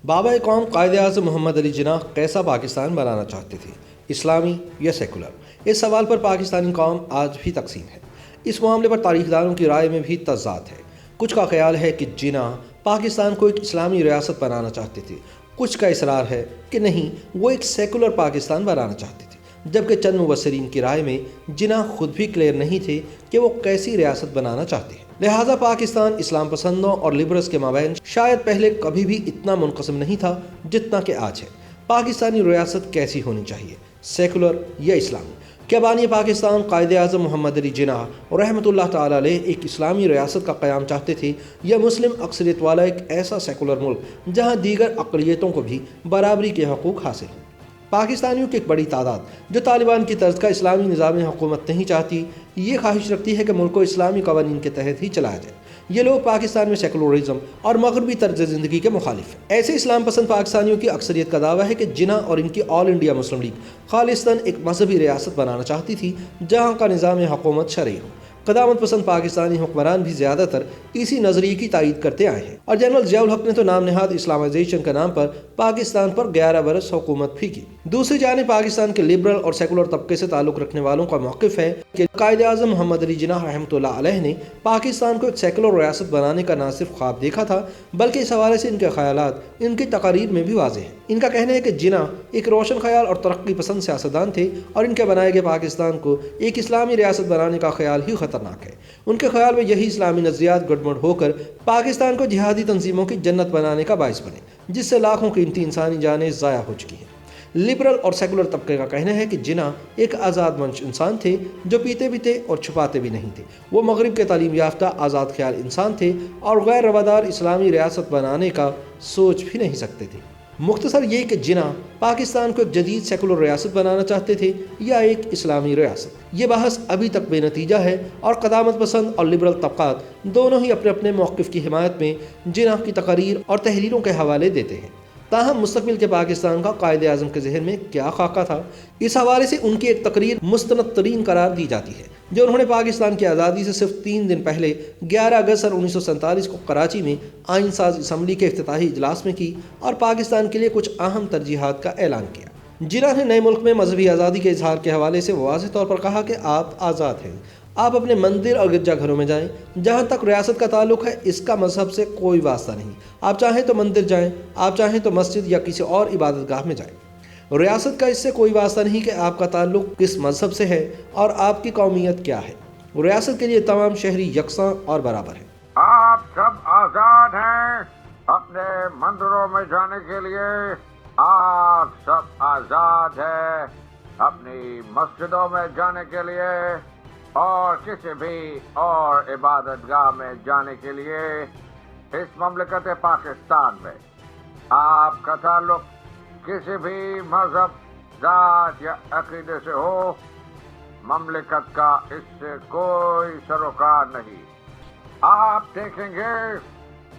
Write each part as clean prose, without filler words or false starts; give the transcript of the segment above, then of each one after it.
بابا قوم قائد اعظم محمد علی جناح کیسا پاکستان بنانا چاہتے تھے، اسلامی یا سیکولر؟ اس سوال پر پاکستانی قوم آج بھی تقسیم ہے۔ اس معاملے پر تاریخ دانوں کی رائے میں بھی تضاد ہے۔ کچھ کا خیال ہے کہ جناح پاکستان کو ایک اسلامی ریاست بنانا چاہتے تھے، کچھ کا اصرار ہے کہ نہیں، وہ ایک سیکولر پاکستان بنانا چاہتے تھے، جبکہ چند مبصرین کی رائے میں جناح خود بھی کلیئر نہیں تھے کہ وہ کیسی ریاست بنانا چاہتے ہیں۔ لہٰذا پاکستان اسلام پسندوں اور لبرلز کے مابین شاید پہلے کبھی بھی اتنا منقسم نہیں تھا جتنا کہ آج ہے۔ پاکستانی ریاست کیسی ہونی چاہیے، سیکولر یا اسلامی؟ کیا بانی پاکستان قائد اعظم محمد علی جناح رحمۃ اللہ تعالی علیہ ایک اسلامی ریاست کا قیام چاہتے تھے، یا مسلم اکثریت والا ایک ایسا سیکولر ملک جہاں دیگر اقلیتوں کو بھی برابری کے حقوق حاصل ہوں؟ پاکستانیوں کی ایک بڑی تعداد جو طالبان کی طرز کا اسلامی نظام حکومت نہیں چاہتی، یہ خواہش رکھتی ہے کہ ملک کو اسلامی قوانین کے تحت ہی چلایا جائے۔ یہ لوگ پاکستان میں سیکولرزم اور مغربی طرز زندگی کے مخالف ہیں۔ ایسے اسلام پسند پاکستانیوں کی اکثریت کا دعویٰ ہے کہ جناح اور ان کی آل انڈیا مسلم لیگ خالصتاً ایک مذہبی ریاست بنانا چاہتی تھی جہاں کا نظام حکومت شرعی ہو۔ قدامت پسند پاکستانی حکمران بھی زیادہ تر اسی نظریے کی تائید کرتے آئے ہیں، اور جنرل ضیاء الحق نے تو نام نہاد اسلامائزیشن کے نام پر پاکستان پر 11 برس حکومت بھی کی۔ دوسری جانب پاکستان کے لبرل اور سیکولر طبقے سے تعلق رکھنے والوں کا موقف ہے کہ قائد اعظم محمد علی جناح رحمۃ اللہ علیہ نے پاکستان کو ایک سیکولر ریاست بنانے کا نہ صرف خواب دیکھا تھا، بلکہ اس حوالے سے ان کے خیالات ان کی تقاریر میں بھی واضح ہیں۔ ان کا کہنا ہے کہ جناح ایک روشن خیال اور ترقی پسند سیاستدان تھے، اور ان کے بنائے گئے پاکستان کو ایک اسلامی ریاست بنانے کا خیال ہی خطرناک ہے۔ ان کے خیال میں یہی اسلامی نظریات گڈمڈ ہو کر پاکستان کو جہادی تنظیموں کی جنت بنانے کا باعث بنے، جس سے لاکھوں قیمتی انسانی جانیں ضائع ہو چکی ہیں۔ لبرل اور سیکولر طبقے کا کہنا ہے کہ جناح ایک آزاد منش انسان تھے جو پیتے بھی تھے اور چھپاتے بھی نہیں تھے۔ وہ مغرب کے تعلیم یافتہ آزاد خیال انسان تھے اور غیر روادار اسلامی ریاست بنانے کا سوچ بھی نہیں سکتے تھے۔ مختصر یہ کہ جناح پاکستان کو ایک جدید سیکولر ریاست بنانا چاہتے تھے یا ایک اسلامی ریاست، یہ بحث ابھی تک بے نتیجہ ہے، اور قدامت پسند اور لبرل طبقات دونوں ہی اپنے اپنے موقف کی حمایت میں جناح کی تقاریر اور تحریروں کے حوالے دیتے ہیں۔ تاہم مستقبل کے پاکستان کا قائد اعظم کے ذہن میں کیا خاکہ تھا، اس حوالے سے ان کی ایک تقریر مستند ترین قرار دی جاتی ہے جو انہوں نے پاکستان کی آزادی سے صرف 3 دن پہلے 11 اگست 1947 کو کراچی میں آئین ساز اسمبلی کے افتتاحی اجلاس میں کی، اور پاکستان کے لیے کچھ اہم ترجیحات کا اعلان کیا۔ جناح نے نئے ملک میں مذہبی آزادی کے اظہار کے حوالے سے واضح طور پر کہا کہ آپ آزاد ہیں، آپ اپنے مندر اور گرجا گھروں میں جائیں، جہاں تک ریاست کا تعلق ہے اس کا مذہب سے کوئی واسطہ نہیں۔ آپ چاہیں تو مندر جائیں، آپ چاہیں تو مسجد یا کسی اور عبادت گاہ میں جائیں، ریاست کا اس سے کوئی واسطہ نہیں کہ آپ کا تعلق کس مذہب سے ہے اور آپ کی قومیت کیا ہے۔ ریاست کے لیے تمام شہری یکساں اور برابر ہیں۔ آپ سب آزاد ہیں اپنے مندروں میں جانے کے لیے، آپ سب آزاد ہیں اپنی مسجدوں میں جانے کے لیے اور کسی بھی اور عبادت گاہ میں جانے کے لیے۔ اس مملکت پاکستان میں آپ کا تعلق کسی بھی مذہب، ذات یا عقیدے سے ہو، مملکت کا اس سے کوئی سروکار نہیں۔ آپ دیکھیں گے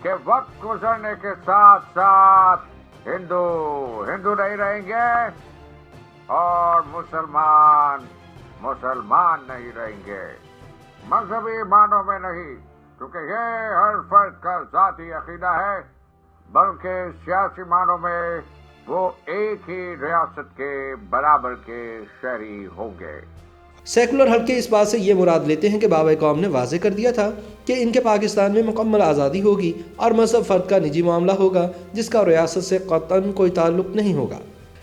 کہ وقت گزرنے کے ساتھ ساتھ ہندو نہیں رہیں گے اور مسلمان نہیں رہیں گے، مذہبی معنوں میں نہیں، کیونکہ یہ ہر فرد کا ذاتی عقیدہ ہے، بلکہ سیاسی معنوں میں وہ ایک ہی ریاست کے برابر کے شہری ہوں گے۔ سیکولر حلقے اس بات سے یہ مراد لیتے ہیں کہ بابا قوم نے واضح کر دیا تھا کہ ان کے پاکستان میں مکمل آزادی ہوگی اور مذہب فرد کا نجی معاملہ ہوگا جس کا ریاست سے قطعاً کوئی تعلق نہیں ہوگا۔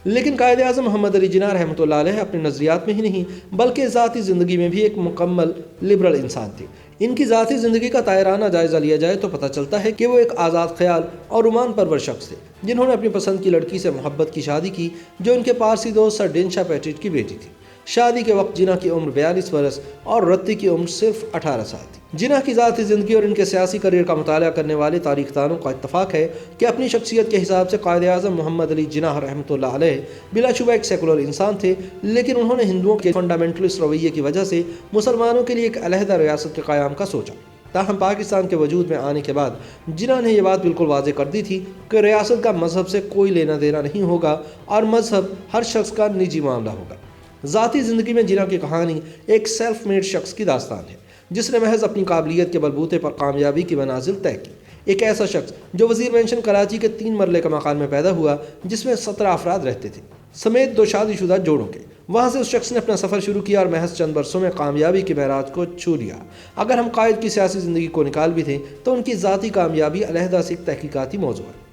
لیکن قائد اعظم محمد علی جناح رحمۃ اللہ علیہ اپنے نظریات میں ہی نہیں بلکہ ذاتی زندگی میں بھی ایک مکمل لبرل انسان تھے۔ ان کی ذاتی زندگی کا طائرانہ جائزہ لیا جائے تو پتہ چلتا ہے کہ وہ ایک آزاد خیال اور رومان پرور شخص تھے جنہوں نے اپنی پسند کی لڑکی سے محبت کی شادی کی جو ان کے پارسی دوست سر ڈینشا پیٹریٹ کی بیٹی تھی۔ شادی کے وقت جناح کی عمر 42 برس اور رتی کی عمر صرف 18 سال تھی۔ جناح کی ذاتی زندگی اور ان کے سیاسی کریئر کا مطالعہ کرنے والے تاریخ دانوں کا اتفاق ہے کہ اپنی شخصیت کے حساب سے قائد اعظم محمد علی جناح رحمۃ اللہ علیہ بلا شبہ ایک سیکولر انسان تھے، لیکن انہوں نے ہندوؤں کے فنڈامنٹلسٹ رویے کی وجہ سے مسلمانوں کے لیے ایک علیحدہ ریاست کے قیام کا سوچا۔ تاہم پاکستان کے وجود میں آنے کے بعد جناح نے یہ بات بالکل واضح کر دی تھی کہ ریاست کا مذہب سے کوئی لینا دینا نہیں ہوگا اور مذہب ہر شخص کا نجی معاملہ ہوگا۔ ذاتی زندگی میں جناح کی کہانی ایک سیلف میڈ شخص کی داستان ہے جس نے محض اپنی قابلیت کے بلبوتے پر کامیابی کی منازل طے کی۔ ایک ایسا شخص جو وزیر مینشن کراچی کے 3 مرلے کا مکان میں پیدا ہوا جس میں 17 افراد رہتے تھے سمیت 2 شادی شدہ جوڑوں کے۔ وہاں سے اس شخص نے اپنا سفر شروع کیا اور محض چند برسوں میں کامیابی کے معراج کو چھو لیا۔ اگر ہم قائد کی سیاسی زندگی کو نکال بھی تھے تو ان کی ذاتی کامیابی علیحدہ سے ایک تحقیقاتی موضوع ہے۔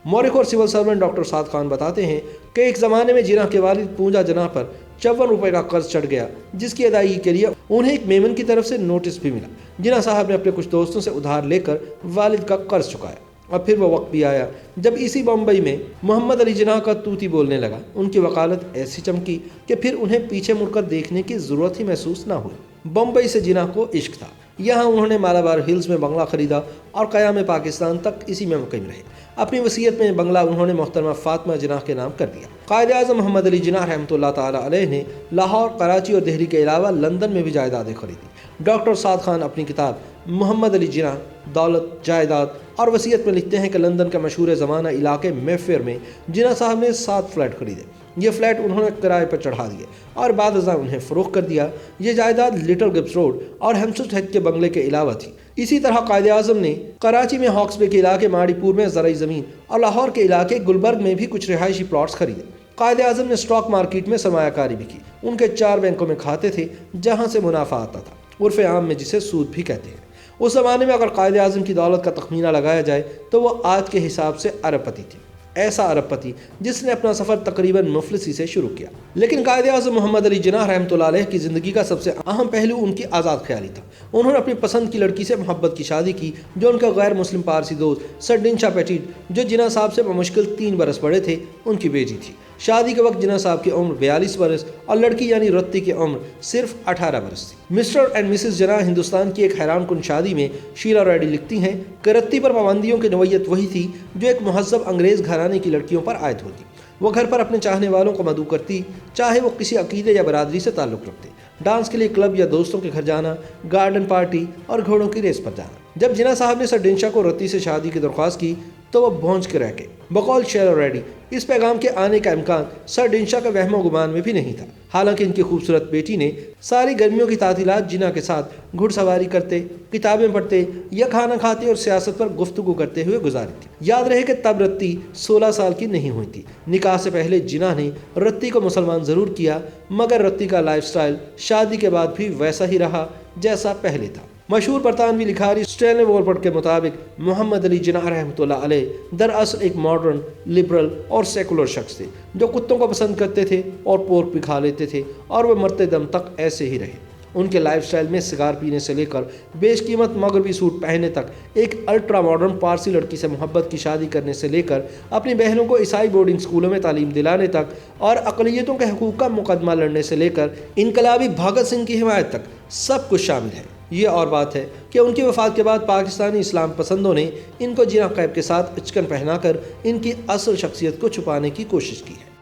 مورخ اور سول سرونٹ ڈاکٹر سعد خان بتاتے ہیں کہ ایک زمانے میں جناح کے والد پونجا جناح پر 54 روپے کا قرض چڑھ گیا، جس کی ادائیگی کے لیے انہیں ایک میمن کی طرف سے نوٹس بھی ملا۔ جناح صاحب نے اپنے کچھ دوستوں سے ادھار لے کر والد کا قرض چکایا، اور پھر وہ وقت بھی آیا جب اسی بمبئی میں محمد علی جناح کا طوطی بولنے لگا۔ ان کی وکالت ایسی چمکی کہ پھر انہیں پیچھے مڑ کر دیکھنے کی ضرورت ہی محسوس نہ ہوئی۔ بمبئی سے جناح کو عشق تھا، یہاں انہوں نے مالابار ہلز میں بنگلہ خریدا اور قیام پاکستان تک اسی میں مقیم رہے۔ اپنی وصیت میں بنگلہ انہوں نے محترمہ فاطمہ جناح کے نام کر دیا۔ قائد اعظم محمد علی جناح رحمۃ اللہ تعالی علیہ نے لاہور، کراچی اور دہلی کے علاوہ لندن میں بھی جائیدادیں خریدی۔ ڈاکٹر سعد خان اپنی کتاب محمد علی جناح دولت، جائیداد اور وصیت میں لکھتے ہیں کہ لندن کے مشہور زمانہ علاقے مے فیئر میں جناح صاحب نے 7 فلیٹ خریدے۔ یہ فلیٹ انہوں نے کرائے پر چڑھا دیے اور بعد ازاں انہیں فروخت کر دیا۔ یہ جائیداد لٹل گبس روڈ اور ہیمسٹڈ ہیڈ کے بنگلے کے علاوہ تھی۔ اسی طرح قائد اعظم نے کراچی میں ہاکس بے کے علاقے ماڑی پور میں زرعی زمین اور لاہور کے علاقے گلبرگ میں بھی کچھ رہائشی پلاٹس خریدے۔ قائد اعظم نے سٹاک مارکیٹ میں سرمایہ کاری بھی کی۔ ان کے 4 بینکوں میں کھاتے تھے جہاں سے منافع آتا تھا، عرف عام میں جسے سود بھی کہتے ہیں۔ اس زمانے میں اگر قائد اعظم کی دولت کا تخمینہ لگایا جائے تو وہ آج کے حساب سے ارب پتی تھی، ایسا ارب پتی جس نے اپنا سفر تقریباً مفلسی سے شروع کیا۔ لیکن قائد اعظم محمد علی جناح رحمۃ اللہ علیہ کی زندگی کا سب سے اہم پہلو ان کی آزاد خیالی تھا۔ انہوں نے اپنی پسند کی لڑکی سے محبت کی شادی کی جو ان کا غیر مسلم پارسی دوست سر ڈنشا پیٹیٹ، جو جناح صاحب سے بمشکل 3 برس بڑے تھے، ان کی بیٹی تھی۔ شادی کے وقت جناح صاحب کی عمر 42 برس اور لڑکی یعنی رتی کی عمر صرف 18 برس تھی۔ مسٹر اینڈ مسز جناح ہندوستان کی ایک حیران کن شادی میں شیلا ریڈی لکھتی ہیں کہ رتی پر پابندیوں کی نوعیت وہی تھی جو ایک مہذب انگریز گھرانے کی لڑکیوں پر عائد ہوتی۔ وہ گھر پر اپنے چاہنے والوں کو مدعو کرتی، چاہے وہ کسی عقیدے یا برادری سے تعلق رکھتے۔ ڈانس کے لیے کلب یا دوستوں کے گھر جانا، گارڈن پارٹی اور گھوڑوں کی ریس پر جانا۔ جب جناح صاحب نے سر ڈنشا کو رتی سے شادی کی درخواست کی تو وہ بھونج کے رہ گئے۔ بقول شیلا ریڈی، اس پیغام کے آنے کا امکان سر ڈنشا کا وہم و گمان میں بھی نہیں تھا۔ حالانکہ ان کی خوبصورت بیٹی نے ساری گرمیوں کی تعطیلات جناح کے ساتھ گھڑ سواری کرتے، کتابیں پڑھتے یا کھانا کھاتے اور سیاست پر گفتگو کرتے ہوئے گزاری تھی۔ یاد رہے کہ تب رتی 16 سال کی نہیں ہوئی تھی۔ نکاح سے پہلے جناح نے رتی کو مسلمان ضرور کیا، مگر رتی کا لائف سٹائل شادی کے بعد بھی ویسا ہی رہا جیسا پہلے تھا۔ مشہور برطانوی لکھاری اسٹینلے وولپرٹ کے مطابق محمد علی جناح رحمۃ اللہ علیہ دراصل ایک ماڈرن، لبرل اور سیکولر شخص تھے جو کتوں کو پسند کرتے تھے اور پورک بھی کھا لیتے تھے، اور وہ مرتے دم تک ایسے ہی رہے۔ ان کے لائف سٹائل میں سگار پینے سے لے کر بیش قیمت مغربی سوٹ پہننے تک، ایک الٹرا ماڈرن پارسی لڑکی سے محبت کی شادی کرنے سے لے کر اپنی بہنوں کو عیسائی بورڈنگ سکولوں میں تعلیم دلانے تک، اور اقلیتوں کے حقوق کا مقدمہ لڑنے سے لے کر انقلابی بھگت سنگھ کی حمایت تک سب کچھ شامل ہے۔ یہ اور بات ہے کہ ان کی وفات کے بعد پاکستانی اسلام پسندوں نے ان کو جناح قیب کے ساتھ اچکن پہنا کر ان کی اصل شخصیت کو چھپانے کی کوشش کی ہے۔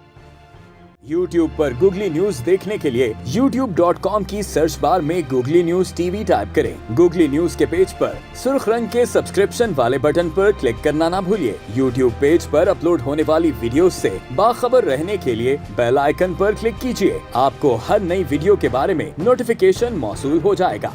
YouTube پر گوگلی نیوز دیکھنے کے لیے youtube.com کی سرچ بار میں googly news T V type کریں۔ گوگلی نیوز کے پیج پر سرخ رنگ کے سبسکرپشن والے بٹن پر کلک کرنا نہ بھولیے۔ YouTube پیج پر اپلوڈ ہونے والی ویڈیوز سے باخبر رہنے کے لیے بیل آئیکن پر کلک کیجیے۔ آپ کو ہر نئی ویڈیو کے بارے میں نوٹیفیکیشن موصول ہو جائے گا۔